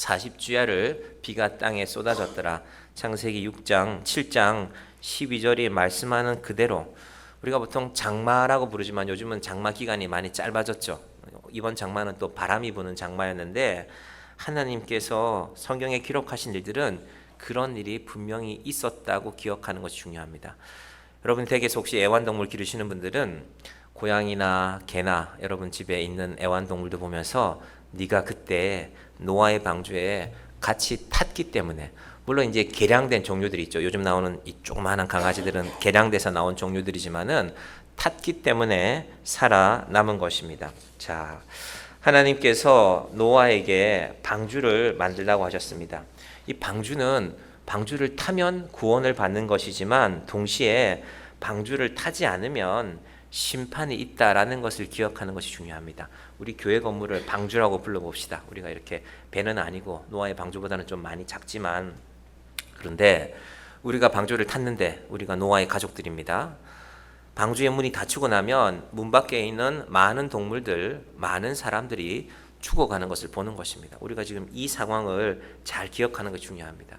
40주야를 비가 땅에 쏟아졌더라. 창세기 6장 7장 12절이 말씀하는 그대로 우리가 보통 장마라고 부르지만 요즘은 장마 기간이 많이 짧아졌죠. 이번 장마는 또 바람이 부는 장마였는데 하나님께서 성경에 기록하신 일들은 그런 일이 분명히 있었다고 기억하는 것이 중요합니다. 여러분 댁에서 혹시 애완동물 기르시는 분들은 고양이나 개나 여러분 집에 있는 애완동물도 보면서 네가 그때 노아의 방주에 같이 탔기 때문에, 물론 이제 개량된 종류들이 있죠. 요즘 나오는 이 조그마한 강아지들은 개량돼서 나온 종류들이지만은 탔기 때문에 살아남은 것입니다. 자, 하나님께서 노아에게 방주를 만들라고 하셨습니다. 이 방주를 타면 구원을 받는 것이지만 동시에 방주를 타지 않으면 심판이 있다라는 것을 기억하는 것이 중요합니다. 우리 교회 건물을 방주라고 불러봅시다. 우리가 이렇게 배는 아니고 노아의 방주보다는 좀 많이 작지만, 그런데 우리가 방주를 탔는데 우리가 노아의 가족들입니다. 방주의 문이 닫히고 나면 문 밖에 있는 많은 동물들, 많은 사람들이 죽어가는 것을 보는 것입니다. 우리가 지금 이 상황을 잘 기억하는 것이 중요합니다.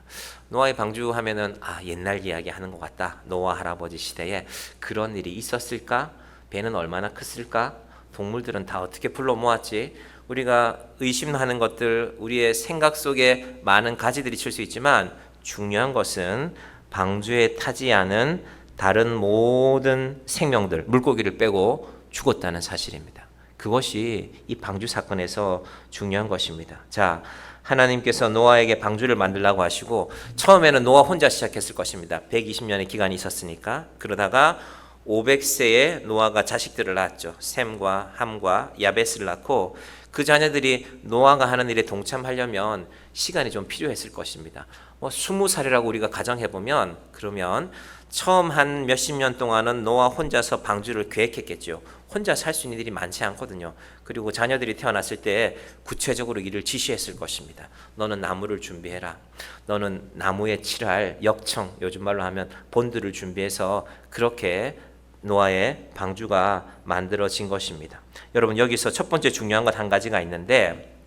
노아의 방주 하면은 옛날 이야기 하는 것 같다. 노아 할아버지 시대에 그런 일이 있었을까? 배는 얼마나 컸을까? 동물들은 다 어떻게 불러 모았지? 우리가 의심하는 것들, 우리의 생각 속에 많은 가지들이 칠 수 있지만 중요한 것은 방주에 타지 않은 다른 모든 생명들, 물고기를 빼고 죽었다는 사실입니다. 그것이 이 방주 사건에서 중요한 것입니다. 자, 하나님께서 노아에게 방주를 만들라고 하시고 처음에는 노아 혼자 시작했을 것입니다. 120년의 기간이 있었으니까. 그러다가 500세에 노아가 자식들을 낳았죠. 셈과 함과 야벳을 낳고 그 자녀들이 노아가 하는 일에 동참하려면 시간이 좀 필요했을 것입니다. 20살이라고 우리가 가정해보면, 그러면 처음 한 몇십 년 동안은 노아 혼자서 방주를 계획했겠죠. 혼자 살 수 있는 일이 많지 않거든요. 그리고 자녀들이 태어났을 때 구체적으로 일을 지시했을 것입니다. 너는 나무를 준비해라. 너는 나무에 칠할 역청, 요즘 말로 하면 본드를 준비해서 그렇게 노아의 방주가 만들어진 것입니다. 여러분, 여기서 첫 번째 중요한 것 한 가지가 있는데,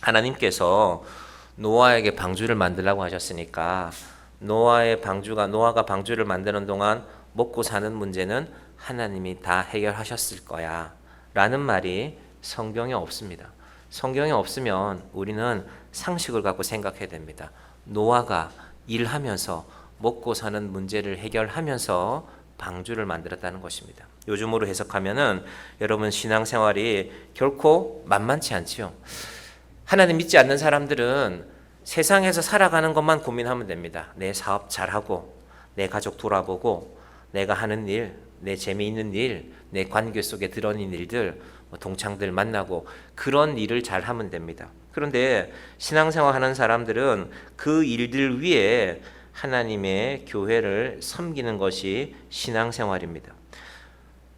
하나님께서 노아에게 방주를 만들라고 하셨으니까 노아가 방주를 만드는 동안 먹고 사는 문제는 하나님이 다 해결하셨을 거야 라는 말이 성경에 없습니다. 성경에 없으면 우리는 상식을 갖고 생각해야 됩니다. 노아가 일하면서 먹고 사는 문제를 해결하면서 방주를 만들었다는 것입니다. 요즘으로 해석하면은 여러분 신앙생활이 결코 만만치 않지요. 하나님 믿지 않는 사람들은 세상에서 살아가는 것만 고민하면 됩니다. 내 사업 잘하고, 내 가족 돌아보고, 내가 하는 일, 내 재미있는 일, 내 관계 속에 드러낸 일들, 동창들 만나고 그런 일을 잘하면 됩니다. 그런데 신앙생활 하는 사람들은 그 일들 위에 하나님의 교회를 섬기는 것이 신앙생활입니다.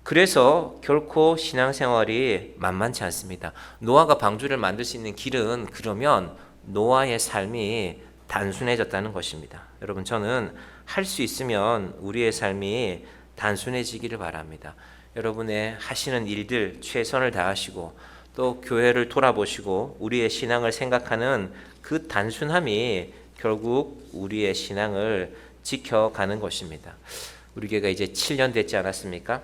그래서 결코 신앙생활이 만만치 않습니다. 노아가 방주를 만들 수 있는 길은 그러면 노아의 삶이 단순해졌다는 것입니다. 여러분, 저는 할 수 있으면 우리의 삶이 단순해지기를 바랍니다. 여러분의 하시는 일들 최선을 다하시고 또 교회를 돌아보시고 우리의 신앙을 생각하는 그 단순함이 결국 우리의 신앙을 지켜가는 것입니다. 우리 교회가 이제 7년 됐지 않았습니까?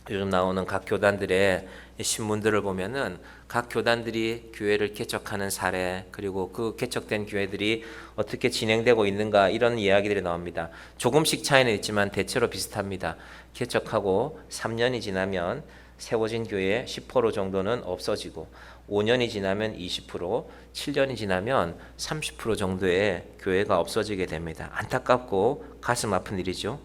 요즘 나오는 각 교단들의 신문들을 보면은 각 교단들이 교회를 개척하는 사례, 그리고 그 개척된 교회들이 어떻게 진행되고 있는가, 이런 이야기들이 나옵니다. 조금씩 차이는 있지만 대체로 비슷합니다. 개척하고 3년이 지나면 세워진 교회 10% 정도는 없어지고 5년이 지나면 20%, 7년이 지나면 30% 정도의 교회가 없어지게 됩니다. 안타깝고 가슴 아픈 일이죠.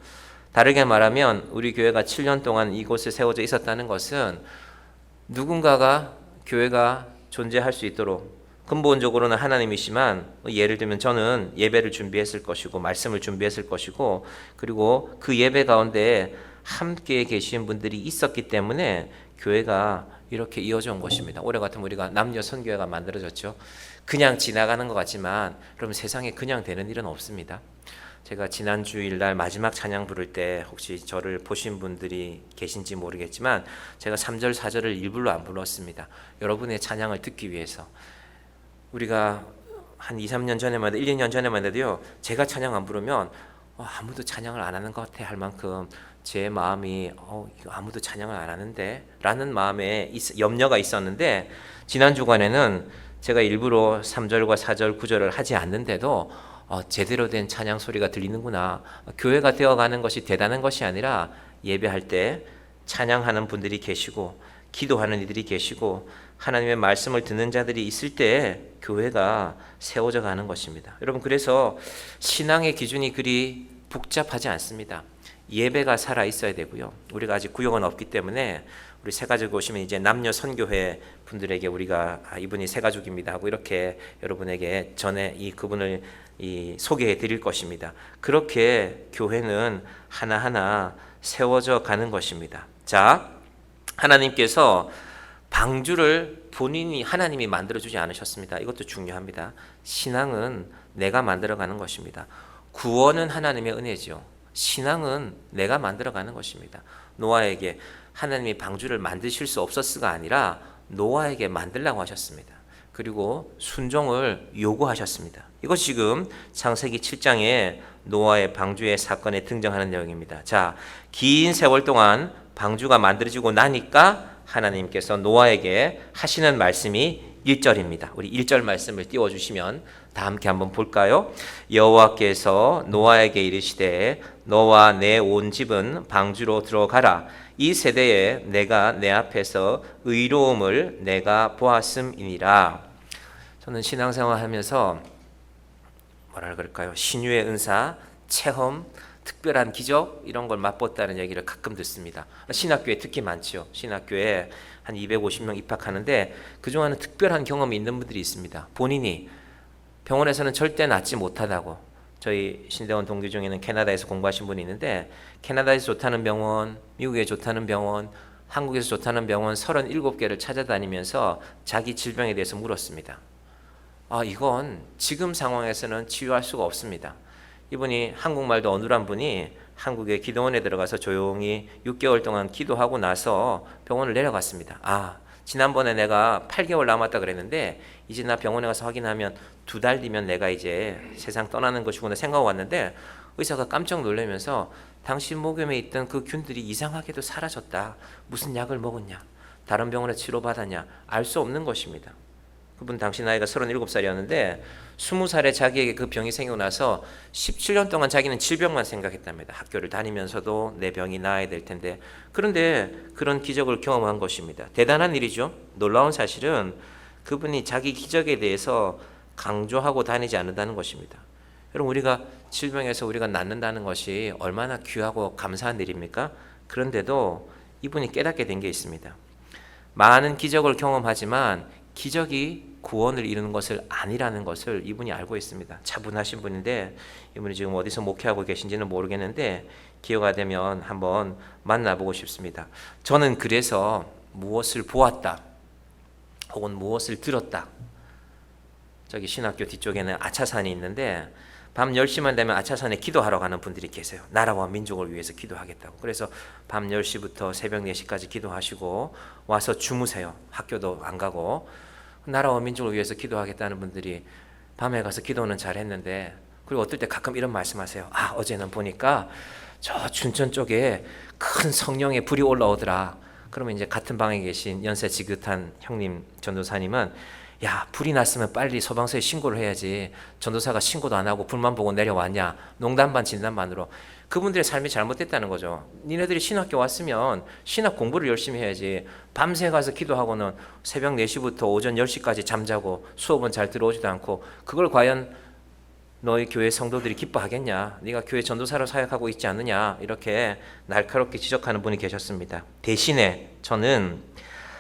다르게 말하면 우리 교회가 7년 동안 이곳에 세워져 있었다는 것은 누군가가 교회가 존재할 수 있도록, 근본적으로는 하나님이시만 예를 들면 저는 예배를 준비했을 것이고 말씀을 준비했을 것이고 그리고 그 예배 가운데 함께 계신 분들이 있었기 때문에 교회가 이렇게 이어져 온 것입니다. 올해 같으면 우리가 남녀 선교회가 만들어졌죠. 그냥 지나가는 것 같지만 여러분, 세상에 그냥 되는 일은 없습니다. 제가 지난 주일날 마지막 찬양 부를 때 혹시 저를 보신 분들이 계신지 모르겠지만 제가 3절 4절을 일부러 안 불렀습니다. 여러분의 찬양을 듣기 위해서. 우리가 한 2, 3년 전에만 해도 1, 2년 전에만 해도요. 제가 찬양 안 부르면 아무도 찬양을 안 하는 것 같아 할 만큼 제 마음이 이거 아무도 찬양을 안 하는데 라는 마음에 염려가 있었는데 지난 주간에는 제가 일부러 3절과 4절, 9절을 하지 않는데도 제대로 된 찬양 소리가 들리는구나. 교회가 되어가는 것이 대단한 것이 아니라 예배할 때 찬양하는 분들이 계시고 기도하는 이들이 계시고 하나님의 말씀을 듣는 자들이 있을 때 교회가 세워져 가는 것입니다. 여러분, 그래서 신앙의 기준이 그리 복잡하지 않습니다. 예배가 살아 있어야 되고요. 우리가 아직 구역은 없기 때문에 우리 새가족 오시면 이제 남녀 선교회 분들에게 우리가 이분이 새가족입니다 하고 이렇게 여러분에게 전에 그분을 소개해 드릴 것입니다. 그렇게 교회는 하나하나 세워져 가는 것입니다. 자, 하나님께서 방주를 본인이 하나님이 만들어주지 않으셨습니다. 이것도 중요합니다. 신앙은 내가 만들어가는 것입니다. 구원은 하나님의 은혜죠. 신앙은 내가 만들어가는 것입니다. 노아에게 하나님이 방주를 만드실 수 없었을가 아니라 노아에게 만들라고 하셨습니다. 그리고 순종을 요구하셨습니다. 이것 지금 창세기 7장에 노아의 방주의 사건에 등장하는 내용입니다. 자, 긴 세월 동안 방주가 만들어지고 나니까 하나님께서 노아에게 하시는 말씀이 1절입니다. 우리 1절 말씀을 띄워주시면 다 함께 한번 볼까요? 여호와께서 노아에게 이르시되 너와 내 온 집은 방주로 들어가라. 이 세대에 내가 내 앞에서 의로움을 내가 보았음이니라. 저는 신앙생활 하면서 뭐라 그럴까요? 신유의 은사, 체험, 특별한 기적 이런 걸 맛봤다는 얘기를 가끔 듣습니다. 신학교에 특히 많죠. 신학교에 한 250명 입학하는데 그중에는 특별한 경험이 있는 분들이 있습니다. 본인이 병원에서는 절대 낫지 못하다고. 저희 신대원 동기 중에는 캐나다에서 공부하신 분이 있는데 캐나다에서 좋다는 병원, 미국에 좋다는 병원, 한국에서 좋다는 병원 37개를 찾아다니면서 자기 질병에 대해서 물었습니다. 이건 지금 상황에서는 치유할 수가 없습니다. 이분이 한국말도 어눌한 분이 한국의 기도원에 들어가서 조용히 6개월 동안 기도하고 나서 병원을 내려갔습니다. 지난번에 내가 8개월 남았다 그랬는데 이제 나 병원에 가서 확인하면 2달 뒤면 내가 이제 세상 떠나는 것이구나 생각하고 왔는데 의사가 깜짝 놀라면서 당신 목염에 있던 그 균들이 이상하게도 사라졌다. 무슨 약을 먹었냐? 다른 병원에 치료받았냐? 알 수 없는 것입니다. 그분 당시 나이가 37살이었는데 20살에 자기에게 그 병이 생기고 나서 17년 동안 자기는 질병만 생각했답니다. 학교를 다니면서도 내 병이 나아야 될 텐데. 그런데 그런 기적을 경험한 것입니다. 대단한 일이죠. 놀라운 사실은 그분이 자기 기적에 대해서 강조하고 다니지 않는다는 것입니다. 여러분, 우리가 질병에서 우리가 낫는다는 것이 얼마나 귀하고 감사한 일입니까? 그런데도 이분이 깨닫게 된 게 있습니다. 많은 기적을 경험하지만 기적이 구원을 이루는 것을 아니라는 것을 이분이 알고 있습니다. 차분하신 분인데 이분이 지금 어디서 목회하고 계신지는 모르겠는데 기회가 되면 한번 만나보고 싶습니다. 저는 그래서 무엇을 보았다 혹은 무엇을 들었다. 저기 신학교 뒤쪽에는 아차산이 있는데 밤 10시만 되면 아차산에 기도하러 가는 분들이 계세요. 나라와 민족을 위해서 기도하겠다고. 그래서 밤 10시부터 새벽 4시까지 기도하시고 와서 주무세요. 학교도 안 가고. 나라와 민족을 위해서 기도하겠다는 분들이 밤에 가서 기도는 잘했는데 그리고 어떨 때 가끔 이런 말씀하세요. 어제는 보니까 저 춘천 쪽에 큰 성령의 불이 올라오더라. 그러면 이제 같은 방에 계신 연세 지긋한 형님 전도사님은 야, 불이 났으면 빨리 소방서에 신고를 해야지. 전도사가 신고도 안 하고 불만 보고 내려왔냐. 농담 반 진담 반으로. 그분들의 삶이 잘못됐다는 거죠. 니네들이 신학교 왔으면 신학 공부를 열심히 해야지. 밤새 가서 기도하고는 새벽 4시부터 오전 10시까지 잠자고 수업은 잘 들어오지도 않고 그걸 과연 너희 교회 성도들이 기뻐하겠냐. 네가 교회 전도사로 사역하고 있지 않느냐. 이렇게 날카롭게 지적하는 분이 계셨습니다. 대신에 저는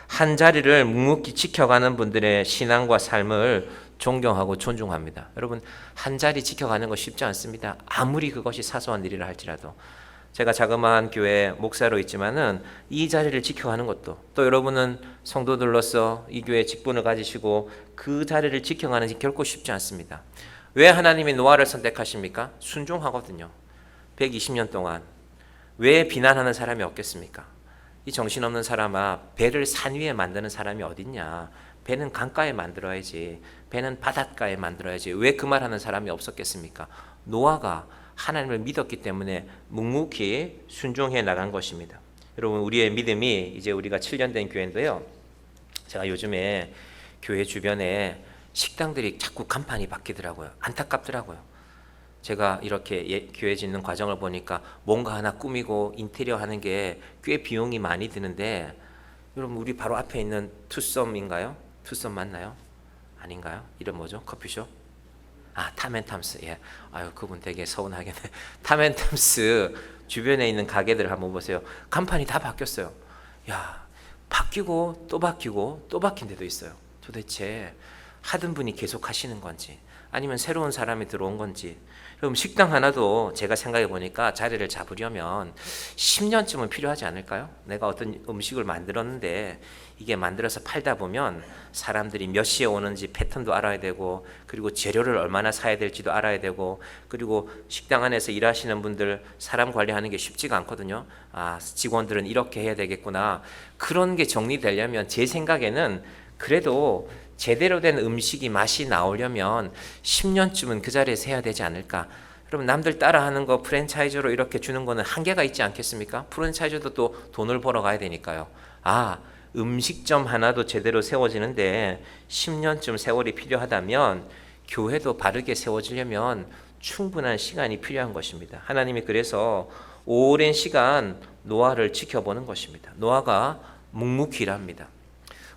한 자리를 묵묵히 지켜가는 분들의 신앙과 삶을 존경하고 존중합니다. 여러분, 한 자리 지켜가는 거 쉽지 않습니다. 아무리 그것이 사소한 일이라 할지라도. 제가 자그마한 교회 목사로 있지만은 이 자리를 지켜가는 것도 또 여러분은 성도들로서 이 교회 직분을 가지시고 그 자리를 지켜가는 것이 결코 쉽지 않습니다. 왜 하나님이 노아를 선택하십니까? 순종하거든요. 120년 동안. 왜 비난하는 사람이 없겠습니까? 이 정신없는 사람아, 배를 산 위에 만드는 사람이 어딨냐. 배는 강가에 만들어야지, 배는 바닷가에 만들어야지. 왜 그 말하는 사람이 없었겠습니까? 노아가 하나님을 믿었기 때문에 묵묵히 순종해 나간 것입니다. 여러분, 우리의 믿음이 이제 우리가 7년 된 교회인데요, 제가 요즘에 교회 주변에 식당들이 자꾸 간판이 바뀌더라고요. 안타깝더라고요. 제가 이렇게 교회 짓는 과정을 보니까 뭔가 하나 꾸미고 인테리어 하는 게 꽤 비용이 많이 드는데, 여러분, 우리 바로 앞에 있는 투썸인가요? 투썸 맞나요? 아닌가요? 이름 뭐죠? 커피숍? 탐앤탐스. 예. 아유, 그분 되게 서운하겠네. 탐앤탐스 주변에 있는 가게들 한번 보세요. 간판이 다 바뀌었어요. 야, 바뀌고 또 바뀌고 또 바뀐 데도 있어요. 도대체 하던 분이 계속 하시는 건지, 아니면 새로운 사람이 들어온 건지. 그럼 식당 하나도 제가 생각해 보니까 자리를 잡으려면 10년쯤은 필요하지 않을까요? 내가 어떤 음식을 만들었는데 이게 만들어서 팔다 보면 사람들이 몇 시에 오는지 패턴도 알아야 되고, 그리고 재료를 얼마나 사야 될지도 알아야 되고, 그리고 식당 안에서 일하시는 분들 사람 관리하는 게 쉽지가 않거든요. 직원들은 이렇게 해야 되겠구나. 그런 게 정리되려면 제 생각에는 그래도 제대로 된 음식이 맛이 나오려면 10년쯤은 그 자리에서 해야 되지 않을까. 여러분, 남들 따라하는 거 프랜차이즈로 이렇게 주는 거는 한계가 있지 않겠습니까? 프랜차이즈도 또 돈을 벌어 가야 되니까요. 음식점 하나도 제대로 세워지는데 10년쯤 세월이 필요하다면 교회도 바르게 세워지려면 충분한 시간이 필요한 것입니다. 하나님이 그래서 오랜 시간 노아를 지켜보는 것입니다. 노아가 묵묵히 일합니다.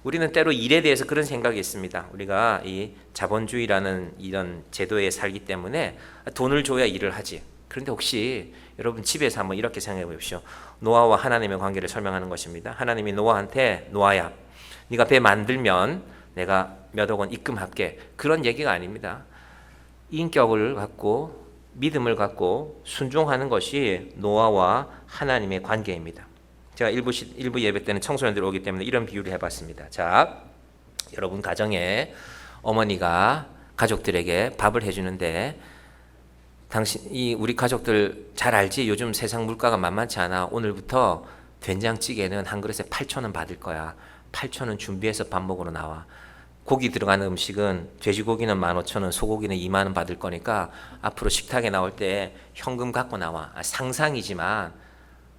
우리는 때로 일에 대해서 그런 생각이 있습니다. 우리가 이 자본주의라는 이런 제도에 살기 때문에 돈을 줘야 일을 하지. 그런데 혹시 여러분 집에서 한번 이렇게 생각해 보십시오. 노아와 하나님의 관계를 설명하는 것입니다. 하나님이 노아한테, 노아야, 네가 배 만들면 내가 몇 억 원 입금할게. 그런 얘기가 아닙니다. 인격을 갖고 믿음을 갖고 순종하는 것이 노아와 하나님의 관계입니다. 제가 일부 예배 때는 청소년들 오기 때문에 이런 비유를 해봤습니다. 자, 여러분 가정에 어머니가 가족들에게 밥을 해주는데, 우리 가족들 잘 알지? 요즘 세상 물가가 만만치 않아. 오늘부터 된장찌개는 한 그릇에 8,000원 받을 거야. 8,000원 준비해서 밥 먹으러 나와. 고기 들어가는 음식은 돼지고기는 15,000원, 소고기는 2만 원 받을 거니까 앞으로 식탁에 나올 때 현금 갖고 나와. 상상이지만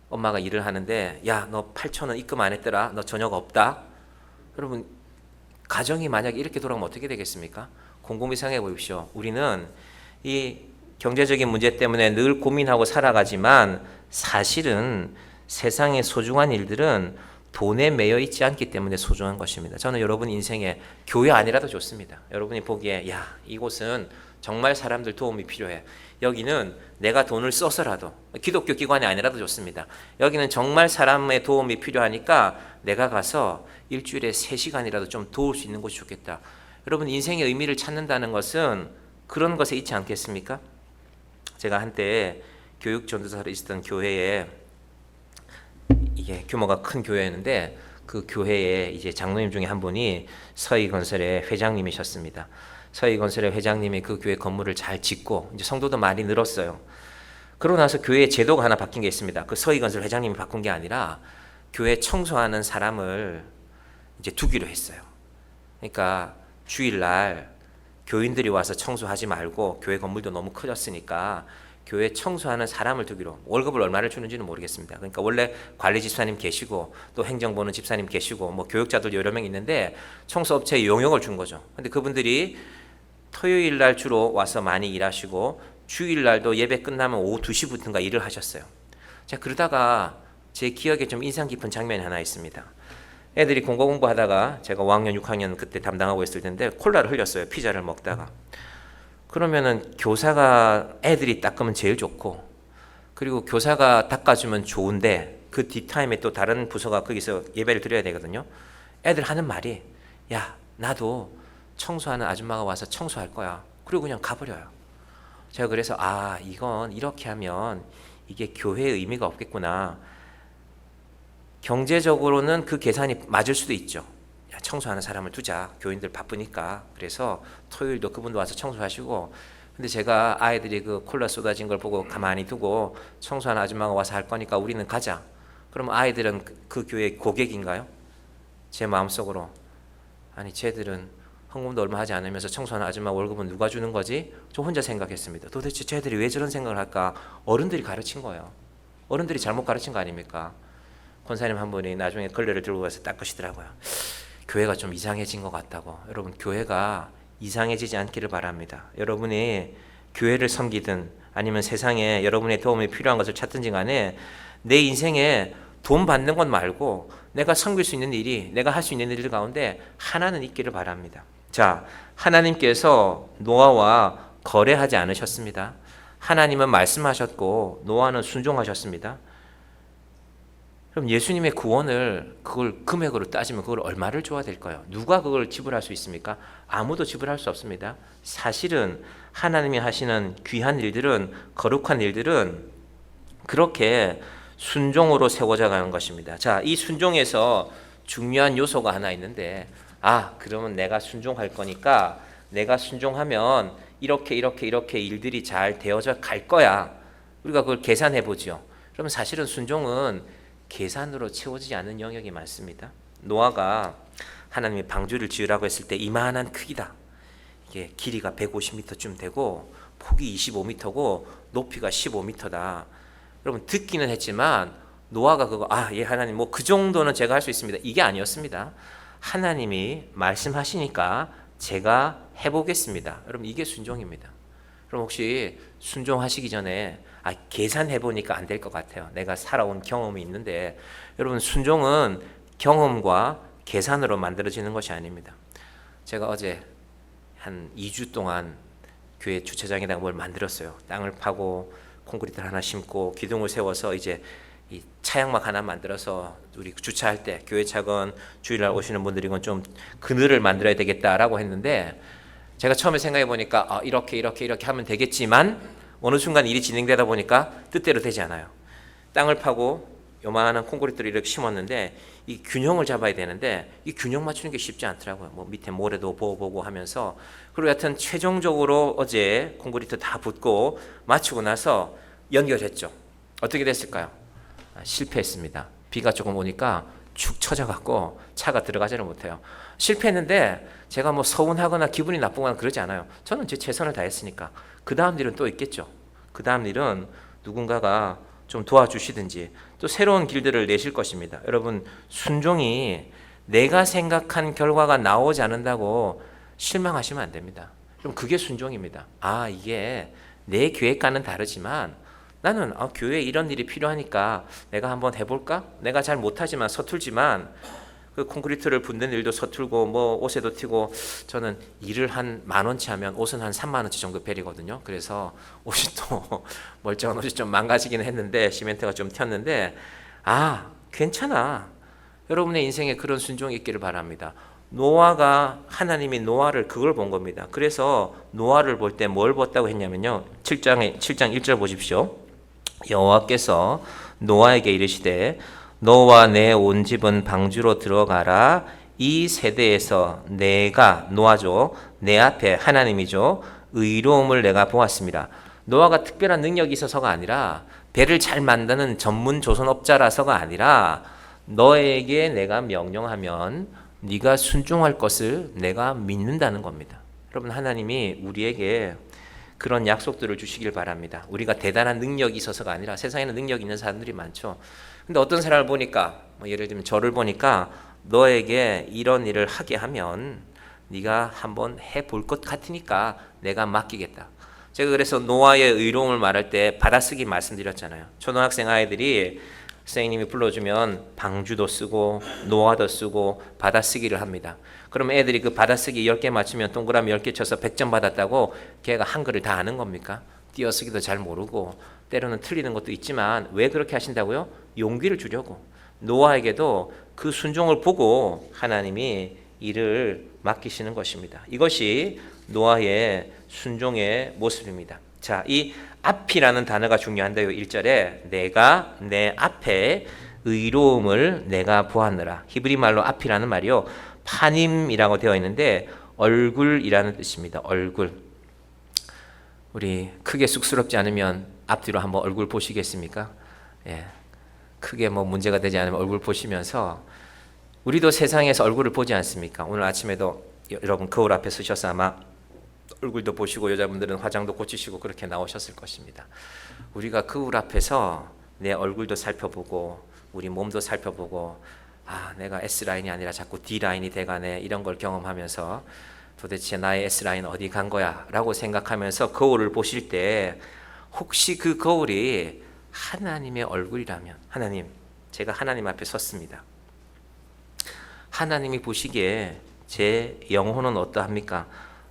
엄마가 일을 하는데, 야, 너 8,000원 입금 안 했더라. 너 저녁 없다. 여러분, 가정이 만약에 이렇게 돌아가면 어떻게 되겠습니까? 곰곰이 생각해 보십시오. 우리는 이 경제적인 문제 때문에 늘 고민하고 살아가지만 사실은 세상의 소중한 일들은 돈에 매여 있지 않기 때문에 소중한 것입니다. 저는 여러분 인생에 교회 아니라도 좋습니다. 여러분이 보기에 야, 이곳은 정말 사람들 도움이 필요해. 여기는 내가 돈을 써서라도, 기독교 기관이 아니라도 좋습니다. 여기는 정말 사람의 도움이 필요하니까 내가 가서 일주일에 3시간이라도 좀 도울 수 있는 곳이 좋겠다. 여러분, 인생의 의미를 찾는다는 것은 그런 것에 있지 않겠습니까? 제가 한때 교육 전도사로 있었던 교회에, 이게 규모가 큰 교회였는데 그 교회에 이제 장로님 중에 한 분이 서희건설의 회장님이셨습니다. 서희건설의 회장님이 그 교회 건물을 잘 짓고 이제 성도도 많이 늘었어요. 그러고 나서 교회 제도가 하나 바뀐 게 있습니다. 그 서희건설 회장님이 바꾼 게 아니라 교회 청소하는 사람을 이제 두기로 했어요. 그러니까 주일날 교인들이 와서 청소하지 말고, 교회 건물도 너무 커졌으니까 교회 청소하는 사람을 두기로. 월급을 얼마를 주는지는 모르겠습니다. 그러니까 원래 관리 집사님 계시고 또 행정 보는 집사님 계시고 뭐 교육자들 여러 명 있는데 청소업체에 용역을 준 거죠. 근데 그분들이 토요일 날 주로 와서 많이 일하시고 주일 날도 예배 끝나면 오후 2시부터인가 일을 하셨어요. 자, 그러다가 제 기억에 좀 인상 깊은 장면이 하나 있습니다. 애들이 공부하다가 제가 5학년 6학년 그때 담당하고 있을 텐데 콜라를 흘렸어요. 피자를 먹다가. 그러면은 교사가 애들이 닦으면 제일 좋고, 그리고 교사가 닦아주면 좋은데 그 뒷타임에 또 다른 부서가 거기서 예배를 드려야 되거든요. 애들 하는 말이, 야, 나도 청소하는 아줌마가 와서 청소할 거야. 그리고 그냥 가버려요. 제가 그래서 이건 이렇게 하면 이게 교회의 의미가 없겠구나. 경제적으로는 그 계산이 맞을 수도 있죠. 야, 청소하는 사람을 두자. 교인들 바쁘니까. 그래서 토요일도 그분도 와서 청소하시고. 근데 제가 아이들이 그 콜라 쏟아진 걸 보고 가만히 두고 청소하는 아줌마가 와서 할 거니까 우리는 가자. 그럼 아이들은 그 교회 고객인가요? 제 마음속으로 아니 쟤들은 헌금도 얼마 하지 않으면서 청소하는 아줌마 월급은 누가 주는 거지? 저 혼자 생각했습니다. 도대체 쟤들이 왜 저런 생각을 할까? 어른들이 가르친 거예요. 어른들이 잘못 가르친 거 아닙니까? 권사님 한 분이 나중에 걸레를 들고 가서 닦으시더라고요. 교회가 좀 이상해진 것 같다고. 여러분, 교회가 이상해지지 않기를 바랍니다. 여러분이 교회를 섬기든 아니면 세상에 여러분의 도움이 필요한 것을 찾든지 간에 내 인생에 돈 받는 것 말고 내가 섬길 수 있는 일이, 내가 할 수 있는 일들 가운데 하나는 있기를 바랍니다. 자, 하나님께서 노아와 거래하지 않으셨습니다. 하나님은 말씀하셨고 노아는 순종하셨습니다. 그럼 예수님의 구원을 그걸 금액으로 따지면 그걸 얼마를 줘야 될까요? 누가 그걸 지불할 수 있습니까? 아무도 지불할 수 없습니다. 사실은 하나님이 하시는 귀한 일들은, 거룩한 일들은 그렇게 순종으로 세워져 가는 것입니다. 자, 이 순종에서 중요한 요소가 하나 있는데, 그러면 내가 순종할 거니까 내가 순종하면 이렇게 일들이 잘 되어져 갈 거야. 우리가 그걸 계산해 보죠. 그러면 사실은 순종은 계산으로 채워지지 않는 영역이 많습니다. 노아가 하나님이 방주를 지으라고 했을 때 이만한 크기다. 이게 길이가 150m쯤 되고 폭이 25m고 높이가 15m다. 여러분 듣기는 했지만 노아가 그거 예 하나님 뭐 그 정도는 제가 할 수 있습니다. 이게 아니었습니다. 하나님이 말씀하시니까 제가 해보겠습니다. 여러분 이게 순종입니다. 그럼 혹시 순종하시기 전에 계산해 보니까 안 될 것 같아요. 내가 살아온 경험이 있는데 여러분 순종은 경험과 계산으로 만들어지는 것이 아닙니다. 제가 어제 한 2주 동안 교회 주차장에다가 뭘 만들었어요. 땅을 파고 콘크리트를 하나 심고 기둥을 세워서 이제 이 차양막 하나 만들어서 우리 주차할 때 교회 차건 주일날 오시는 분들이건 좀 그늘을 만들어야 되겠다라고 했는데 제가 처음에 생각해 보니까 이렇게 하면 되겠지만 어느 순간 일이 진행되다 보니까 뜻대로 되지 않아요. 땅을 파고 요만한 콘크리트를 이렇게 심었는데 이 균형을 잡아야 되는데 이 균형 맞추는 게 쉽지 않더라고요. 뭐 밑에 모래도 보고 하면서 그리고 여하튼 최종적으로 어제 콘크리트 다 붓고 맞추고 나서 연결했죠. 어떻게 됐을까요? 실패했습니다. 비가 조금 오니까 축 처져갖고 차가 들어가지를 못해요. 실패했는데 제가 뭐 서운하거나 기분이 나쁘거나 그러지 않아요. 저는 제 최선을 다했으니까. 그 다음 일은 또 있겠죠. 그 다음 일은 누군가가 좀 도와주시든지 또 새로운 길들을 내실 것입니다. 여러분 순종이 내가 생각한 결과가 나오지 않는다고 실망하시면 안 됩니다. 그럼 그게 순종입니다. 이게 내 계획과는 다르지만 나는 교회에 이런 일이 필요하니까 내가 한번 해볼까? 내가 잘 못하지만 서툴지만 그 콘크리트를 붓는 일도 서툴고 뭐 옷에도 튀고 저는 일을 한 10,000원치 하면 옷은 한 30,000원치 정도 베리거든요. 그래서 옷이 또 멀쩡한 옷이 좀 망가지긴 했는데 시멘트가 좀 튀었는데 괜찮아. 여러분의 인생에 그런 순종이 있기를 바랍니다. 노아가 하나님이 노아를 그걸 본 겁니다. 그래서 노아를 볼 때 뭘 봤다고 했냐면요. 7장 1절 보십시오. 여호와께서 노아에게 이르시되 너와 내 온 집은 방주로 들어가라. 이 세대에서 내가 노아죠. 내 앞에 하나님이죠. 의로움을 내가 보았습니다. 노아가 특별한 능력이 있어서가 아니라 배를 잘 만드는 전문 조선업자라서가 아니라 너에게 내가 명령하면 네가 순종할 것을 내가 믿는다는 겁니다. 여러분 하나님이 우리에게 그런 약속들을 주시길 바랍니다. 우리가 대단한 능력이 있어서가 아니라 세상에는 능력이 있는 사람들이 많죠. 근데 어떤 사람을 보니까 예를 들면 저를 보니까 너에게 이런 일을 하게 하면 네가 한번 해볼 것 같으니까 내가 맡기겠다. 제가 그래서 노아의 의로움을 말할 때 받아쓰기 말씀드렸잖아요. 초등학생 아이들이 선생님이 불러주면 방주도 쓰고 노아도 쓰고 받아쓰기를 합니다. 그럼 애들이 그 받아쓰기 10개 맞추면 동그라미 10개 쳐서 100점 받았다고 걔가 한글을 다 아는 겁니까? 띄어쓰기도 잘 모르고 때로는 틀리는 것도 있지만 왜 그렇게 하신다고요? 용기를 주려고. 노아에게도 그 순종을 보고 하나님이 일을 맡기시는 것입니다. 이것이 노아의 순종의 모습입니다. 자, 이 앞이라는 단어가 중요한데요. 1절에 내가 내 앞에 의로움을 내가 보았느라. 히브리 말로 앞이라는 말이요. 파님이라고 되어 있는데 얼굴이라는 뜻입니다. 얼굴. 우리 크게 쑥스럽지 않으면 앞뒤로 한번 얼굴 보시겠습니까? 크게 뭐 문제가 되지 않으면 얼굴 보시면서 우리도 세상에서 얼굴을 보지 않습니까? 오늘 아침에도 여러분 거울 앞에 서셔서 아마 얼굴도 보시고 여자분들은 화장도 고치시고 그렇게 나오셨을 것입니다. 우리가 거울 앞에서 내 얼굴도 살펴보고 우리 몸도 살펴보고 내가 S라인이 아니라 자꾸 D라인이 돼가네 이런 걸 경험하면서 도대체 나의 S라인 어디 간 거야 라고 생각하면서 거울을 보실 때 혹시 그 거울이 하나님의 얼굴이라면 하나님, 제가 하나님 앞에 섰습니다. 하나님이 보시기에 제 영혼은 어떠합니까?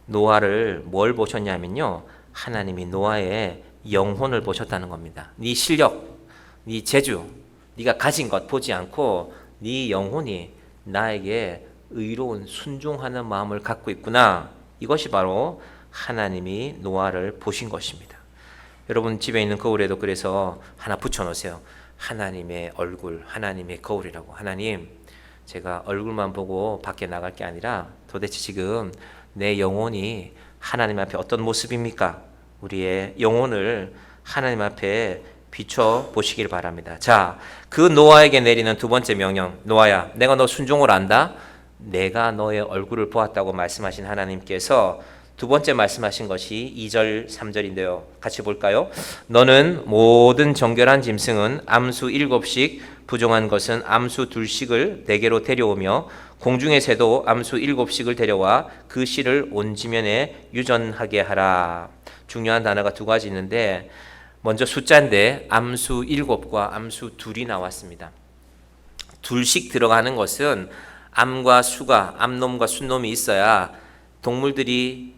노아를 뭘 보셨냐면요, 하나님이 노아의 영혼을 보셨다는 겁니다. 네 실력, 네 재주, 네가 가진 것 보지 않고 네 영혼이 나에게 의로운 순종하는 마음을 갖고 있구나. 이것이 바로 하나님이 노아를 보신 것입니다. 여러분 집에 있는 거울에도 그래서 하나 붙여놓으세요. 하나님의 얼굴, 하나님의 거울이라고. 하나님, 제가 얼굴만 보고 밖에 나갈 게 아니라 도대체 지금 내 영혼이 하나님 앞에 어떤 모습입니까? 우리의 영혼을 하나님 앞에 비춰 보시길 바랍니다. 자, 그 노아에게 내리는 두 번째 명령. 노아야, 내가 너 순종을 안다. 내가 너의 얼굴을 보았다고 말씀하신 하나님께서 두 번째 말씀하신 것이 2절 3절인데요. 같이 볼까요? 너는 모든 정결한 짐승은 암수 7씩, 부정한 것은 암수 2씩을 내게로 데려오며 공중의 새도 암수 7씩을 데려와 그 씨를 온 지면에 유전하게 하라. 중요한 단어가 두 가지 있는데 먼저 숫자인데 암수 7과 암수 2이 나왔습니다. 2씩 들어가는 것은 암과 수가, 암놈과 순놈이 있어야 동물들이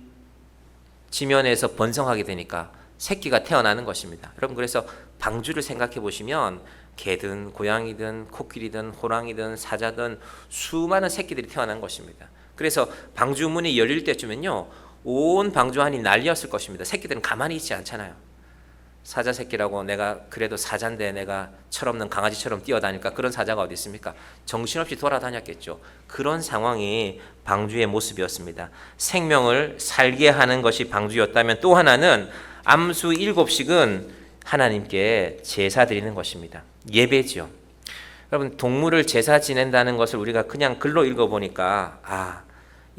지면에서 번성하게 되니까 새끼가 태어나는 것입니다. 여러분, 그래서 방주를 생각해 보시면 개든 고양이든 코끼리든 호랑이든 사자든 수많은 새끼들이 태어난 것입니다. 그래서 방주 문이 열릴 때쯤은요, 온 방주 안이 난리였을 것입니다. 새끼들은 가만히 있지 않잖아요. 사자 새끼라고 내가 그래도 사자인데 내가 철없는 강아지처럼 뛰어다니까 그런 사자가 어디 있습니까? 정신없이 돌아다녔겠죠. 그런 상황이 방주의 모습이었습니다. 생명을 살게 하는 것이 방주였다면 또 하나는 암수 7씩은 하나님께 제사 드리는 것입니다. 예배죠. 여러분, 동물을 제사 지낸다는 것을 우리가 그냥 글로 읽어보니까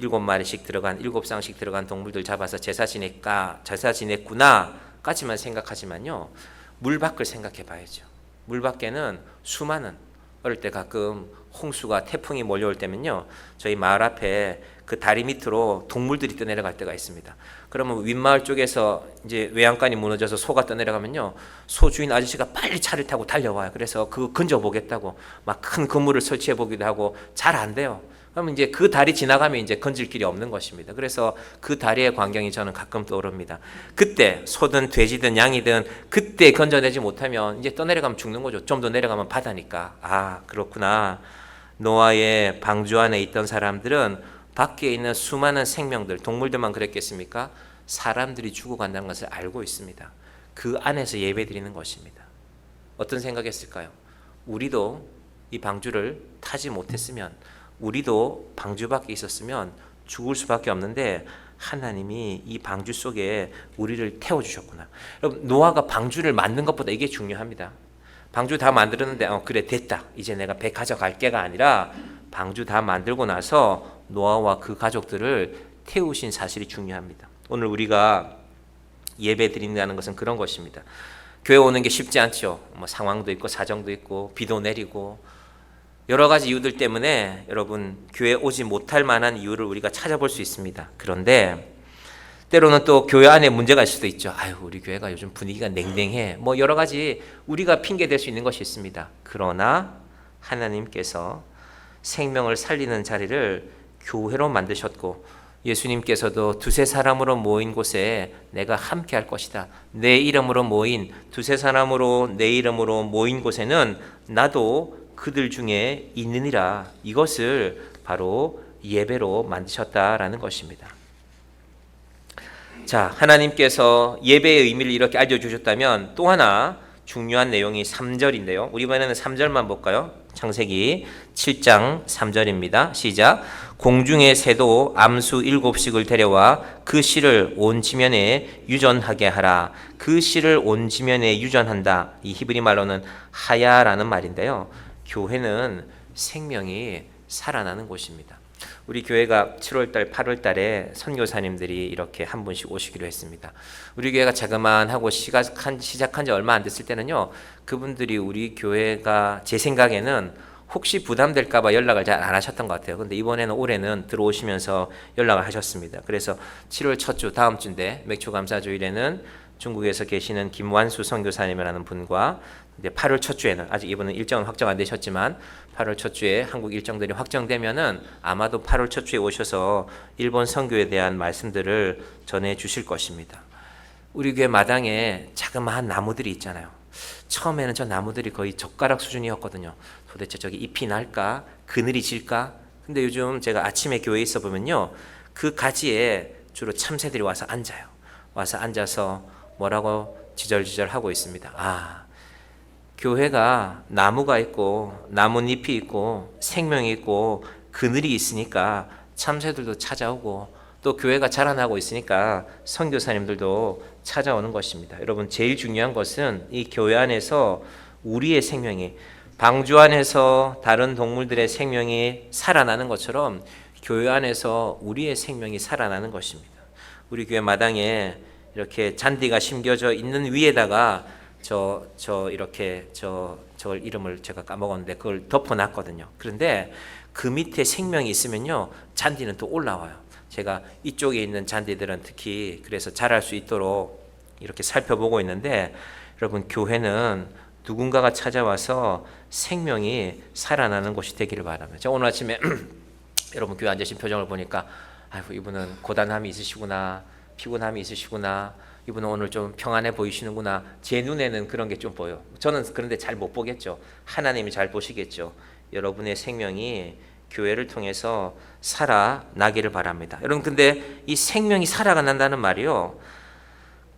7마리씩 들어간 7쌍씩 들어간 동물들 잡아서 제사 지냈구나 까지만 생각하지만요, 물 밖을 생각해 봐야죠. 물 밖에는 수많은, 어릴 때 가끔 홍수가 태풍이 몰려올 때면요, 저희 마을 앞에 그 다리 밑으로 동물들이 떠내려갈 때가 있습니다. 그러면 윗마을 쪽에서 이제 외양간이 무너져서 소가 떠내려가면요, 소 주인 아저씨가 빨리 차를 타고 달려와요. 그래서 그거 건져 보겠다고 막 큰 그물을 설치해 보기도 하고 잘 안 돼요. 그러면 이제 그 다리 지나가면 이제 건질 길이 없는 것입니다. 그래서 그 다리의 광경이 저는 가끔 떠오릅니다. 그때 소든 돼지든 양이든 그때 건져내지 못하면 이제 떠내려가면 죽는 거죠. 좀 더 내려가면 바다니까. 그렇구나. 노아의 방주 안에 있던 사람들은 밖에 있는 수많은 생명들, 동물들만 그랬겠습니까? 사람들이 죽어간다는 것을 알고 있습니다. 그 안에서 예배드리는 것입니다. 어떤 생각했을까요? 우리도 이 방주를 타지 못했으면, 우리도 방주 밖에 있었으면 죽을 수밖에 없는데 하나님이 이 방주 속에 우리를 태워주셨구나. 여러분, 노아가 방주를 만든 것보다 이게 중요합니다. 방주 다 만들었는데 그래 됐다, 이제 내가 배 가져갈게가 아니라 방주 다 만들고 나서 노아와 그 가족들을 태우신 사실이 중요합니다. 오늘 우리가 예배 드린다는 것은 그런 것입니다. 교회 오는 게 쉽지 않죠. 상황도 있고 사정도 있고 비도 내리고 여러 가지 이유들 때문에 여러분 교회 오지 못할 만한 이유를 우리가 찾아볼 수 있습니다. 그런데 때로는 또 교회 안에 문제가 있을 수도 있죠. 우리 교회가 요즘 분위기가 냉랭해. 여러 가지 우리가 핑계 댈 수 있는 것이 있습니다. 그러나 하나님께서 생명을 살리는 자리를 교회로 만드셨고, 예수님께서도 두세 사람으로 모인 곳에 내가 함께 할 것이다. 내 이름으로 모인, 두세 사람으로 내 이름으로 모인 곳에는 나도 그들 중에 있느니라. 이것을 바로 예배로 만드셨다라는 것입니다. 자, 하나님께서 예배의 의미를 이렇게 알려주셨다면 또 하나 중요한 내용이 3절인데요. 우리 이번에는 3절만 볼까요? 창세기 7장 3절입니다. 시작. 공중의 새도 암수 7씩을 데려와 그 씨를 온 지면에 유전하게 하라. 그 씨를 온 지면에 유전한다. 이 히브리 말로는 하야라는 말인데요. 교회는 생명이 살아나는 곳입니다. 우리 교회가 7월달, 8월달에 선교사님들이 이렇게 한 분씩 오시기로 했습니다. 우리 교회가 자그만하고 시작한 지 얼마 안 됐을 때는요, 그분들이 우리 교회가 제 생각에는 혹시 부담될까봐 연락을 잘 안 하셨던 것 같아요. 근데 이번에는 올해는 들어오시면서 연락을 하셨습니다. 그래서 7월 첫 주, 다음 주인데 맥주감사주일에는 중국에서 계시는 김완수 선교사님이라는 분과 이제 8월 첫 주에는 아직 이분은 일정은 확정 안 되셨지만 8월 첫 주에 한국 일정들이 확정되면은 아마도 8월 첫 주에 오셔서 일본 선교에 대한 말씀들을 전해 주실 것입니다. 우리 교회 마당에 자그마한 나무들이 있잖아요. 처음에는 저 나무들이 거의 젓가락 수준이었거든요. 도대체 저기 잎이 날까? 그늘이 질까? 근데 요즘 제가 아침에 교회에 있어 보면요, 그 가지에 주로 참새들이 와서 앉아요. 와서 앉아서 뭐라고 지절지절 하고 있습니다. 아, 교회가 나무가 있고 나뭇잎이 있고 생명이 있고 그늘이 있으니까 참새들도 찾아오고 또 교회가 자라나고 있으니까 선교사님들도 찾아오는 것입니다. 여러분, 제일 중요한 것은 이 교회 안에서 우리의 생명이, 방주 안에서 다른 동물들의 생명이 살아나는 것처럼 교회 안에서 우리의 생명이 살아나는 것입니다. 우리 교회 마당에 이렇게 잔디가 심겨져 있는 위에다가 저 이름을 제가 까먹었는데 그걸 덮어놨거든요. 그런데 그 밑에 생명이 있으면요, 잔디는 또 올라와요. 제가 이쪽에 있는 잔디들은 특히 그래서 자랄 수 있도록 이렇게 살펴보고 있는데, 여러분, 교회는 누군가가 찾아와서 생명이 살아나는 곳이 되기를 바랍니다. 제가 오늘 아침에 여러분 교회 앉으신 표정을 보니까 아이고, 이분은 고단함이 있으시구나, 피곤함이 있으시구나, 이분은 오늘 좀 평안해 보이시는구나. 제 눈에는 그런 게 좀 보여. 저는 그런데 잘 못 보겠죠. 하나님이 잘 보시겠죠. 여러분의 생명이 교회를 통해서 살아나기를 바랍니다. 여러분, 근데 이 생명이 살아난다는 말이요,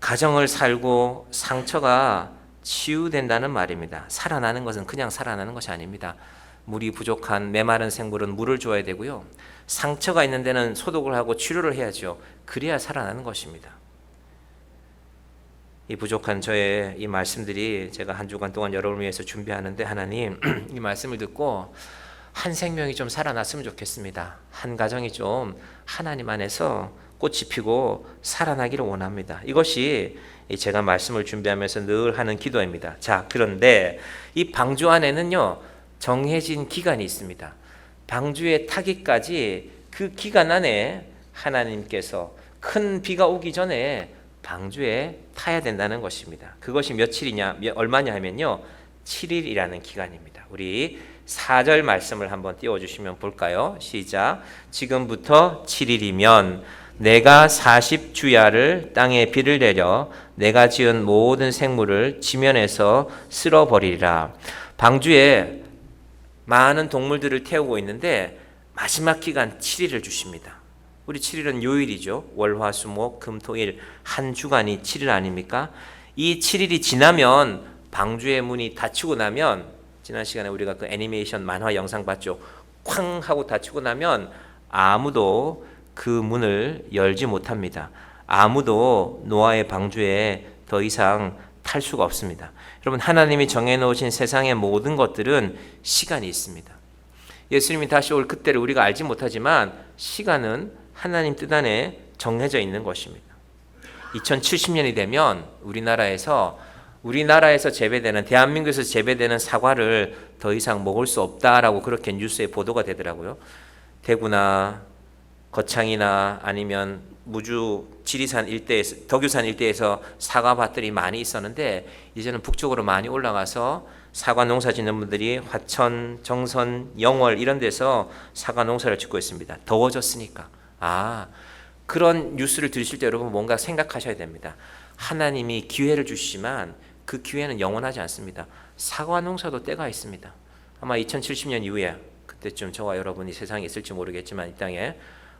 가정을 살고 상처가 치유된다는 말입니다. 살아나는 것은 그냥 살아나는 것이 아닙니다. 물이 부족한 메마른 생물은 물을 줘야 되고요, 상처가 있는 데는 소독을 하고 치료를 해야죠. 그래야 살아나는 것입니다. 이 부족한 저의 이 말씀들이 제가 한 주간 동안 여러분을 위해서 준비하는데, 하나님, 이 말씀을 듣고 한 생명이 좀 살아났으면 좋겠습니다. 한 가정이 좀 하나님 안에서 꽃이 피고 살아나기를 원합니다. 이것이 제가 말씀을 준비하면서 늘 하는 기도입니다. 자, 그런데 이 방주 안에는요, 정해진 기간이 있습니다. 방주에 타기까지 그 기간 안에 하나님께서 큰 비가 오기 전에 방주에 타야 된다는 것입니다. 그것이 며칠이냐, 얼마냐 하면요, 7일이라는 기간입니다. 우리 4절 말씀을 한번 띄워주시면 볼까요? 시작. 지금부터 7일이면 내가 40주야를 땅에 비를 내려 내가 지은 모든 생물을 지면에서 쓸어버리리라. 방주에 많은 동물들을 태우고 있는데 마지막 기간 7일을 주십니다. 우리 7일은 요일이죠. 월, 화, 수, 목, 금, 토, 일, 한 주간이 7일 아닙니까? 이 7일이 지나면, 방주의 문이 닫히고 나면, 지난 시간에 우리가 그 애니메이션 만화 영상 봤죠. 쾅 하고 닫히고 나면 아무도 그 문을 열지 못합니다. 아무도 노아의 방주에 더 이상 탈 수가 없습니다. 여러분, 하나님이 정해놓으신 세상의 모든 것들은 시간이 있습니다. 예수님이 다시 올 그때를 우리가 알지 못하지만 시간은 하나님 뜻 안에 정해져 있는 것입니다. 2070년이 되면 우리나라에서 재배되는, 대한민국에서 재배되는 사과를 더 이상 먹을 수 없다라고 그렇게 뉴스에 보도가 되더라고요. 대구나 거창이나 아니면 무주 지리산 일대에서, 덕유산 일대에서 사과밭들이 많이 있었는데 이제는 북쪽으로 많이 올라가서 사과 농사 짓는 분들이 화천, 정선, 영월 이런 데서 사과 농사를 짓고 있습니다. 더워졌으니까. 그런 뉴스를 들으실 때 여러분 뭔가 생각하셔야 됩니다. 하나님이 기회를 주시지만 그 기회는 영원하지 않습니다. 사과 농사도 때가 있습니다. 아마 2070년 이후에 그때쯤 저와 여러분이 세상에 있을지 모르겠지만 이 땅에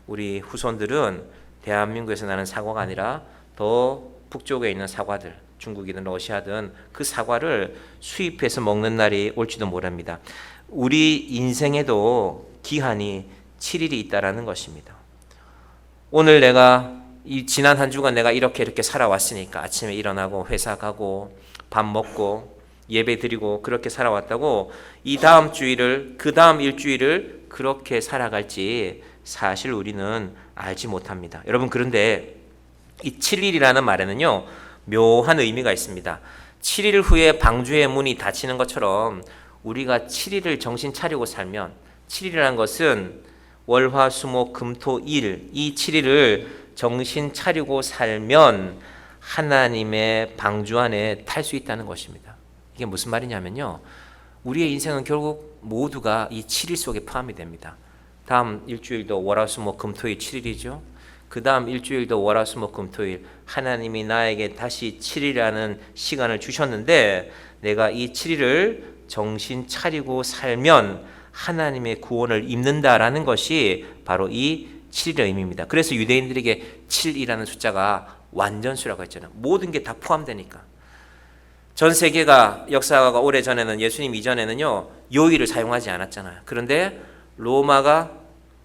우리 후손들은 대한민국에서 나는 사과가 아니라 더 북쪽에 있는 사과들, 중국이든 러시아든 그 사과를 수입해서 먹는 날이 올지도 모릅니다. 우리 인생에도 기한이 7일이 있다라는 것입니다. 오늘 내가 이 지난 한 주간 내가 이렇게 살아왔으니까 아침에 일어나고 회사 가고 밥 먹고 예배 드리고 그렇게 살아왔다고 이 다음 주일을 그 다음 일주일을 그렇게 살아갈지 사실 우리는 알지 못합니다. 여러분 그런데 이 7일이라는 말에는요 묘한 의미가 있습니다. 7일 후에 방주의 문이 닫히는 것처럼 우리가 7일을 정신 차리고 살면 7일이라는 것은 월화수목금토일 이 7일을 정신 차리고 살면 하나님의 방주 안에 탈 수 있다는 것입니다. 이게 무슨 말이냐면요. 우리의 인생은 결국 모두가 이 7일 속에 포함이 됩니다. 다음 일주일도 월화수목금토일 7일이죠. 그 다음 일주일도 월화수목금토일 하나님이 나에게 다시 7일이라는 시간을 주셨는데 내가 이 7일을 정신 차리고 살면 하나님의 구원을 입는다라는 것이 바로 이 7일의 의미입니다. 그래서 유대인들에게 7이라는 숫자가 완전수라고 했잖아요. 모든 게 다 포함되니까. 전 세계가 역사가 오래전에는 예수님 이전에는요 요일을 사용하지 않았잖아요. 그런데 로마가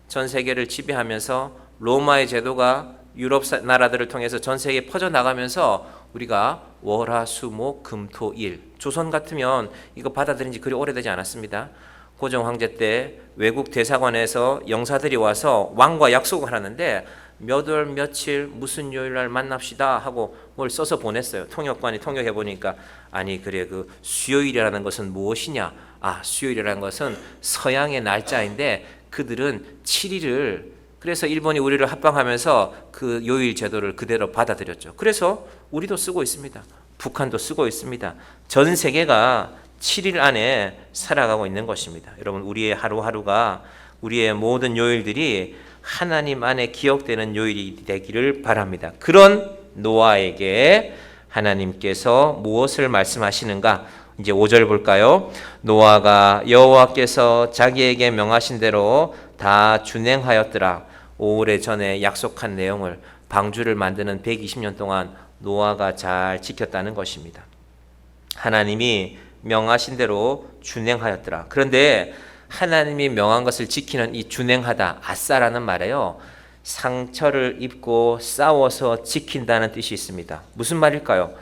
전 세계를 지배하면서 로마의 제도가 유럽 나라들을 통해서 전 세계에 퍼져나가면서 우리가 월화수목금토일 조선 같으면 이거 받아들인 지 그리 오래되지 않았습니다. 고종 황제 때 외국 대사관에서 영사들이 와서 왕과 약속을 하는데 몇 월 며칠 무슨 요일날 만납시다 하고 뭘 써서 보냈어요. 통역관이 통역해 보니까 아니 그래 그 수요일이라는 것은 무엇이냐? 아 수요일이라는 것은 서양의 날짜인데 그들은 7일을 그래서 일본이 우리를 합방하면서 그 요일 제도를 그대로 받아들였죠. 그래서 우리도 쓰고 있습니다. 북한도 쓰고 있습니다. 전 세계가 7일 안에 살아가고 있는 것입니다. 여러분 우리의 하루하루가 우리의 모든 요일들이 하나님 안에 기억되는 요일이 되기를 바랍니다. 그런 노아에게 하나님께서 무엇을 말씀하시는가? 이제 5절 볼까요? 노아가 여호와께서 자기에게 명하신 대로 다 준행하였더라. 오래전에 약속한 내용을 방주를 만드는 120년 동안 노아가 잘 지켰다는 것입니다. 하나님이 명하신 대로 준행하였더라. 그런데 하나님이 명한 것을 지키는 이 준행하다, 아싸라는 말에요. 상처를 입고 싸워서 지킨다는 뜻이 있습니다. 무슨 말일까요?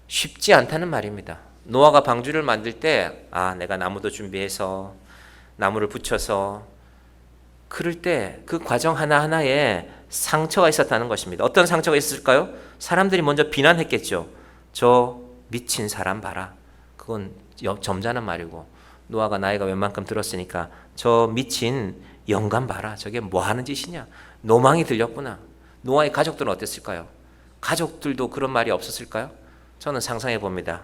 쉽지 않다는 말입니다. 노아가 방주를 만들 때 내가 나무도 준비해서 나무를 붙여서 그럴 때 그 과정 하나하나에 상처가 있었다는 것입니다. 어떤 상처가 있을까요? 사람들이 먼저 비난했겠죠. 저 미친 사람 봐라. 그건 점잖은 말이고 노아가 나이가 웬만큼 들었으니까 저 미친 영감 봐라. 저게 뭐 하는 짓이냐. 노망이 들렸구나. 노아의 가족들은 어땠을까요? 가족들도 그런 말이 없었을까요? 저는 상상해 봅니다.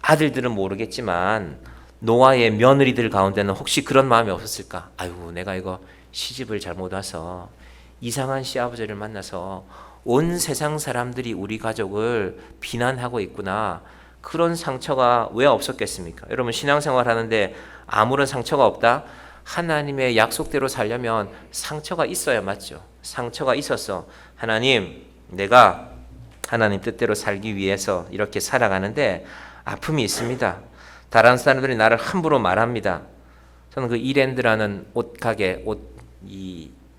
아들들은 모르겠지만 노아의 며느리들 가운데는 혹시 그런 마음이 없었을까? 아이고 내가 이거 시집을 잘못 와서 이상한 시아버지를 만나서 온 세상 사람들이 우리 가족을 비난하고 있구나. 그런 상처가 왜 없었겠습니까? 여러분 신앙생활 하는데 아무런 상처가 없다? 하나님의 약속대로 살려면 상처가 있어야 맞죠. 상처가 있어서 하나님 내가 하나님 뜻대로 살기 위해서 이렇게 살아가는데 아픔이 있습니다. 다른 사람들이 나를 함부로 말합니다. 저는 그 이랜드라는 옷가게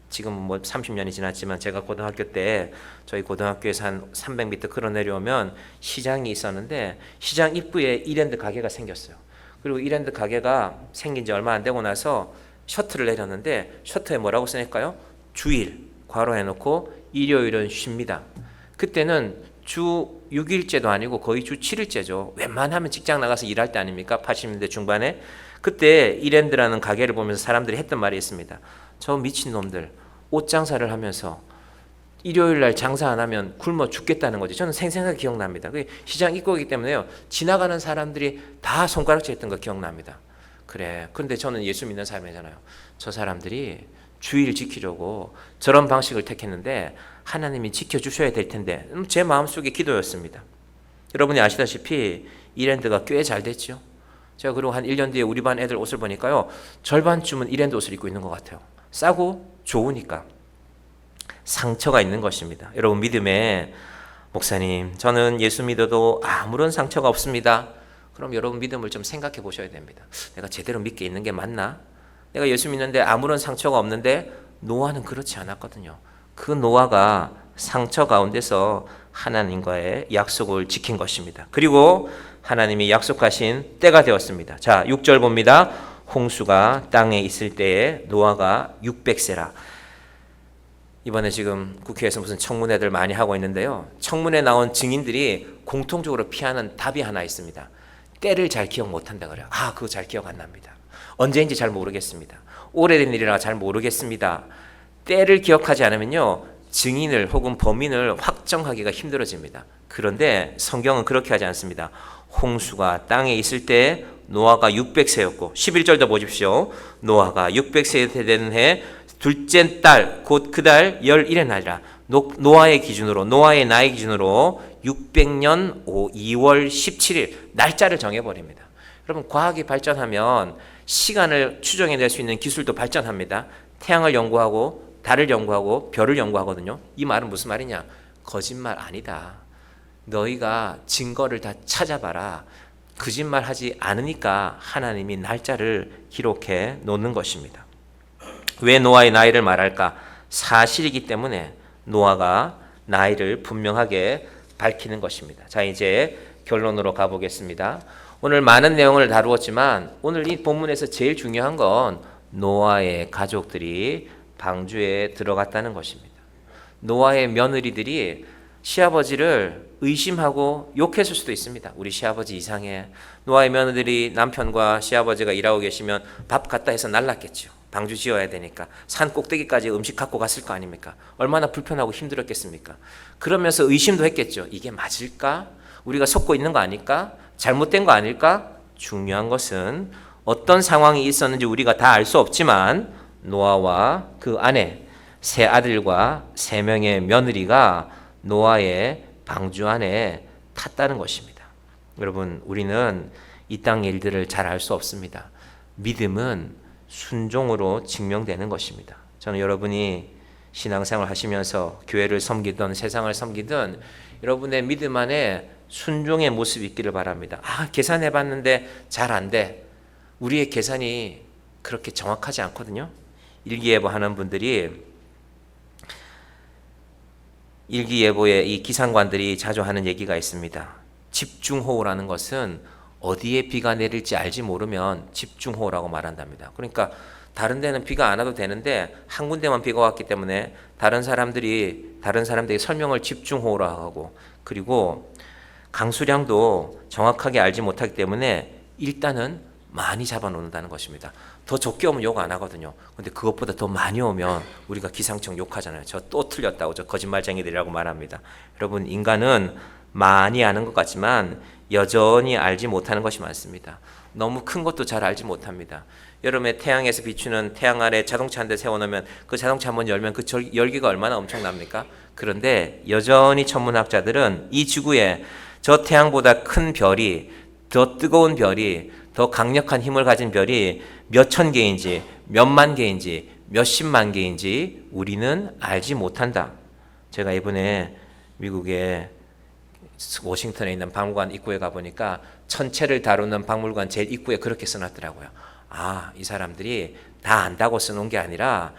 지금 뭐 30년이 지났지만 제가 고등학교 때 저희 고등학교에서 한 300m 걸어 내려오면 시장이 있었는데 시장 입구에 이랜드 가게가 생겼어요. 그리고 이랜드 가게가 생긴 지 얼마 안 되고 나서 셔틀을 내렸는데 셔틀에 뭐라고 써낼까요? 주일 괄호해 놓고 일요일은 쉽니다. 그때는 주 6일째도 아니고 거의 주 7일째죠. 웬만하면 직장 나가서 일할 때 아닙니까? 80년대 중반에. 그때 이랜드라는 가게를 보면서 사람들이 했던 말이 있습니다. 저 미친놈들 옷 장사를 하면서 일요일날 장사 안 하면 굶어 죽겠다는 거지. 저는 생생하게 기억납니다. 그게 시장 입구이기 때문에요. 지나가는 사람들이 다 손가락질 했던 거 기억납니다. 그래. 그런데 저는 예수 믿는 사람이잖아요. 저 사람들이 주의를 지키려고 저런 방식을 택했는데 하나님이 지켜주셔야 될 텐데 제 마음속에 기도였습니다. 여러분이 아시다시피 이랜드가 꽤 잘 됐죠. 제가 그리고 한 1년 뒤에 우리 반 애들 옷을 보니까요. 절반쯤은 이랜드 옷을 입고 있는 것 같아요. 싸고 좋으니까. 상처가 있는 것입니다. 여러분 믿음에 목사님 저는 예수 믿어도 아무런 상처가 없습니다. 그럼 여러분 믿음을 좀 생각해 보셔야 됩니다. 내가 제대로 믿게 있는 게 맞나? 내가 예수 믿는데 아무런 상처가 없는데 노아는 그렇지 않았거든요. 그 노아가 상처 가운데서 하나님과의 약속을 지킨 것입니다. 그리고 하나님이 약속하신 때가 되었습니다. 자, 6절 봅니다. 홍수가 땅에 있을 때에 노아가 600세라. 이번에 지금 국회에서 무슨 청문회들 많이 하고 있는데요. 청문회 나온 증인들이 공통적으로 피하는 답이 하나 있습니다. 때를 잘 기억 못한다 그래요. 그거 잘 기억 안 납니다. 언제인지 잘 모르겠습니다. 오래된 일이라 잘 모르겠습니다. 때를 기억하지 않으면요, 증인을 혹은 범인을 확정하기가 힘들어집니다. 그런데 성경은 그렇게 하지 않습니다. 홍수가 땅에 있을 때 노아가 600세였고 11절도 보십시오. 노아가 600세 되는 해 둘째 달 곧 그 달 11의 날이라. 노아의 기준으로, 노아의 나이 기준으로 600년 2월 17일 날짜를 정해버립니다. 여러분, 과학이 발전하면 시간을 추정해낼 수 있는 기술도 발전합니다. 태양을 연구하고 달을 연구하고 별을 연구하거든요. 이 말은 무슨 말이냐? 거짓말 아니다. 너희가 증거를 다 찾아봐라. 거짓말하지 않으니까 하나님이 날짜를 기록해 놓는 것입니다. 왜 노아의 나이를 말할까? 사실이기 때문에 노아가 나이를 분명하게 밝히는 것입니다. 자, 이제 결론으로 가보겠습니다. 오늘 많은 내용을 다루었지만 오늘 이 본문에서 제일 중요한 건 노아의 가족들이 방주에 들어갔다는 것입니다. 노아의 며느리들이 시아버지를 의심하고 욕했을 수도 있습니다. 우리 시아버지 이상해. 노아의 며느리들이 남편과 시아버지가 일하고 계시면 밥 갖다 해서 날랐겠죠. 방주 지어야 되니까 산 꼭대기까지 음식 갖고 갔을 거 아닙니까? 얼마나 불편하고 힘들었겠습니까? 그러면서 의심도 했겠죠. 이게 맞을까? 우리가 속고 있는 거 아닐까? 잘못된 거 아닐까? 중요한 것은 어떤 상황이 있었는지 우리가 다 알 수 없지만 노아와 그 아내, 세 아들과 3명의 며느리가 노아의 방주 안에 탔다는 것입니다. 여러분, 우리는 이 땅 일들을 잘 알 수 없습니다. 믿음은 순종으로 증명되는 것입니다. 저는 여러분이 신앙생활 하시면서 교회를 섬기든 세상을 섬기든 여러분의 믿음 안에 순종의 모습이 있기를 바랍니다. 계산해 봤는데 잘 안 돼. 우리의 계산이 그렇게 정확하지 않거든요. 일기예보 하는 분들이 일기예보의 이 기상관들이 자주 하는 얘기가 있습니다. 집중호우라는 것은 어디에 비가 내릴지 알지 모르면 집중호우라고 말한답니다. 그러니까 다른 데는 비가 안 와도 되는데 한 군데만 비가 왔기 때문에 다른 사람들이 설명을 집중호우라고 하고, 그리고 강수량도 정확하게 알지 못하기 때문에 일단은 많이 잡아놓는다는 것입니다. 더 적게 오면 욕 안 하거든요. 근데 그것보다 더 많이 오면 우리가 기상청 욕하잖아요. 저 또 틀렸다고, 저 거짓말쟁이들이라고 말합니다. 여러분, 인간은 많이 아는 것 같지만 여전히 알지 못하는 것이 많습니다. 너무 큰 것도 잘 알지 못합니다. 여름에 태양에서 비추는 태양 아래 자동차 한 대 세워놓으면 그 자동차 한번 열면 그 열기가 얼마나 엄청납니까? 그런데 여전히 천문학자들은 이 지구에 저 태양보다 큰 별이, 더 뜨거운 별이, 더 강력한 힘을 가진 별이 몇 천 개인지, 몇만 개인지, 몇십만 개인지 우리는 알지 못한다. 제가 이번에 미국의 워싱턴에 있는 박물관 입구에 가보니까 천체를 다루는 박물관 제일 입구에 그렇게 써놨더라고요. 이 사람들이 다 안다고 써놓은 게 아니라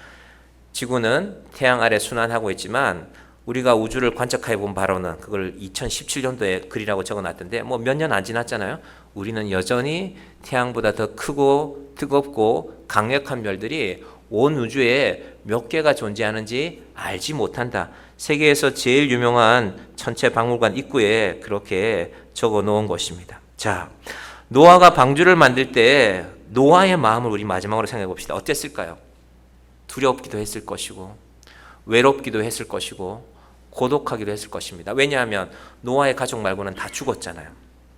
지구는 태양 아래 순환하고 있지만 우리가 우주를 관측해 본 바로는 그걸 2017년도에 글이라고 적어놨던데 뭐 몇 년 안 지났잖아요. 우리는 여전히 태양보다 더 크고 뜨겁고 강력한 별들이 온 우주에 몇 개가 존재하는지 알지 못한다. 세계에서 제일 유명한 천체 박물관 입구에 그렇게 적어 놓은 것입니다. 자, 노아가 방주를 만들 때 노아의 마음을 우리 마지막으로 생각해 봅시다. 어땠을까요? 두렵기도 했을 것이고 외롭기도 했을 것이고 고독하기도 했을 것입니다. 왜냐하면 노아의 가족 말고는 다 죽었잖아요.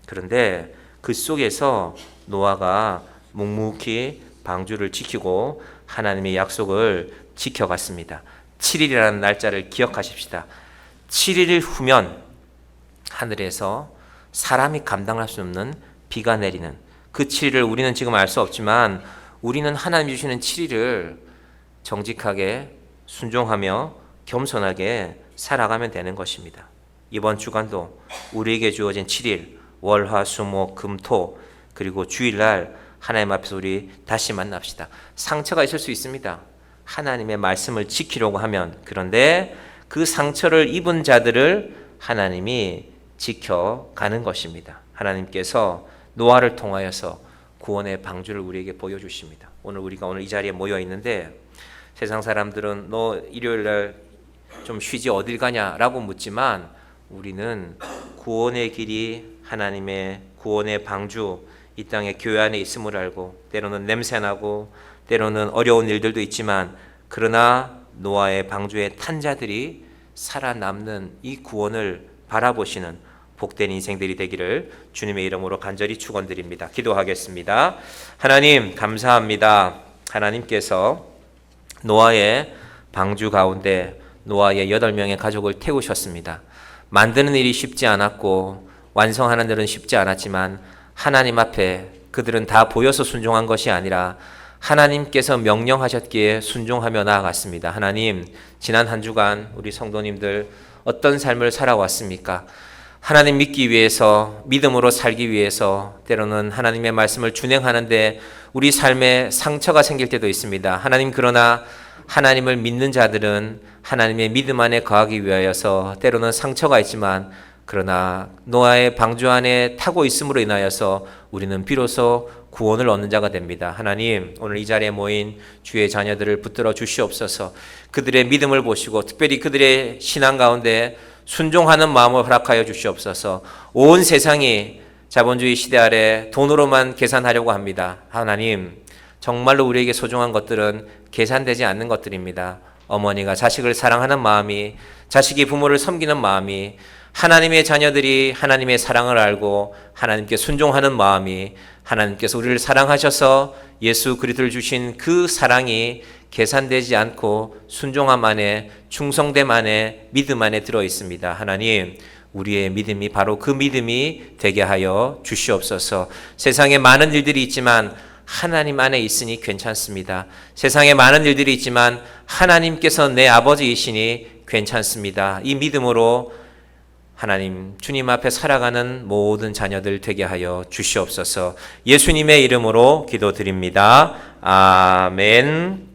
그런데 그 속에서 노아가 묵묵히 방주를 지키고 하나님의 약속을 지켜갔습니다. 7일이라는 날짜를 기억하십시다. 7일 후면 하늘에서 사람이 감당할 수 없는 비가 내리는 그 7일을 우리는 지금 알 수 없지만 우리는 하나님이 주시는 7일을 정직하게 순종하며 겸손하게 살아가면 되는 것입니다. 이번 주간도 우리에게 주어진 7일 월, 화, 수, 목, 금, 토 그리고 주일날 하나님 앞에서 우리 다시 만납시다. 상처가 있을 수 있습니다. 하나님의 말씀을 지키려고 하면. 그런데 그 상처를 입은 자들을 하나님이 지켜가는 것입니다. 하나님께서 노아를 통하여서 구원의 방주를 우리에게 보여주십니다. 우리가 이 자리에 모여 있는데 세상 사람들은 너 일요일 날 좀 쉬지 어딜 가냐라고 묻지만 우리는 구원의 길이 하나님의 구원의 방주 이 땅에 교회 안에 있음을 알고 때로는 냄새나고 때로는 어려운 일들도 있지만 그러나 노아의 방주에 탄 자들이 살아남는 이 구원을 바라보시는 복된 인생들이 되기를 주님의 이름으로 간절히 축원드립니다. 기도하겠습니다. 하나님 감사합니다. 하나님께서 노아의 방주 가운데 노아의 8명의 가족을 태우셨습니다. 만드는 일이 쉽지 않았고 완성하는 일은 쉽지 않았지만 하나님 앞에 그들은 다 보여서 순종한 것이 아니라 하나님께서 명령하셨기에 순종하며 나아갔습니다. 하나님, 지난 한 주간 우리 성도님들 어떤 삶을 살아왔습니까? 하나님 믿기 위해서, 믿음으로 살기 위해서 때로는 하나님의 말씀을 준행하는데 우리 삶에 상처가 생길 때도 있습니다. 하나님, 그러나 하나님을 믿는 자들은 하나님의 믿음 안에 거하기 위하여서 때로는 상처가 있지만 그러나 노아의 방주 안에 타고 있음으로 인하여서 우리는 비로소 구원을 얻는 자가 됩니다. 하나님, 오늘 이 자리에 모인 주의 자녀들을 붙들어 주시옵소서. 그들의 믿음을 보시고 특별히 그들의 신앙 가운데 순종하는 마음을 허락하여 주시옵소서. 온 세상이 자본주의 시대 아래 돈으로만 계산하려고 합니다. 하나님, 정말로 우리에게 소중한 것들은 계산되지 않는 것들입니다. 어머니가 자식을 사랑하는 마음이, 자식이 부모를 섬기는 마음이, 하나님의 자녀들이 하나님의 사랑을 알고 하나님께 순종하는 마음이, 하나님께서 우리를 사랑하셔서 예수 그리스도를 주신 그 사랑이 계산되지 않고 순종함 안에, 충성됨 안에, 믿음 안에 들어 있습니다. 하나님, 우리의 믿음이 바로 그 믿음이 되게 하여 주시옵소서. 세상에 많은 일들이 있지만 하나님 안에 있으니 괜찮습니다. 세상에 많은 일들이 있지만 하나님께서 내 아버지이시니 괜찮습니다. 이 믿음으로 하나님 주님 앞에 살아가는 모든 자녀들 되게 하여 주시옵소서. 예수님의 이름으로 기도드립니다. 아멘.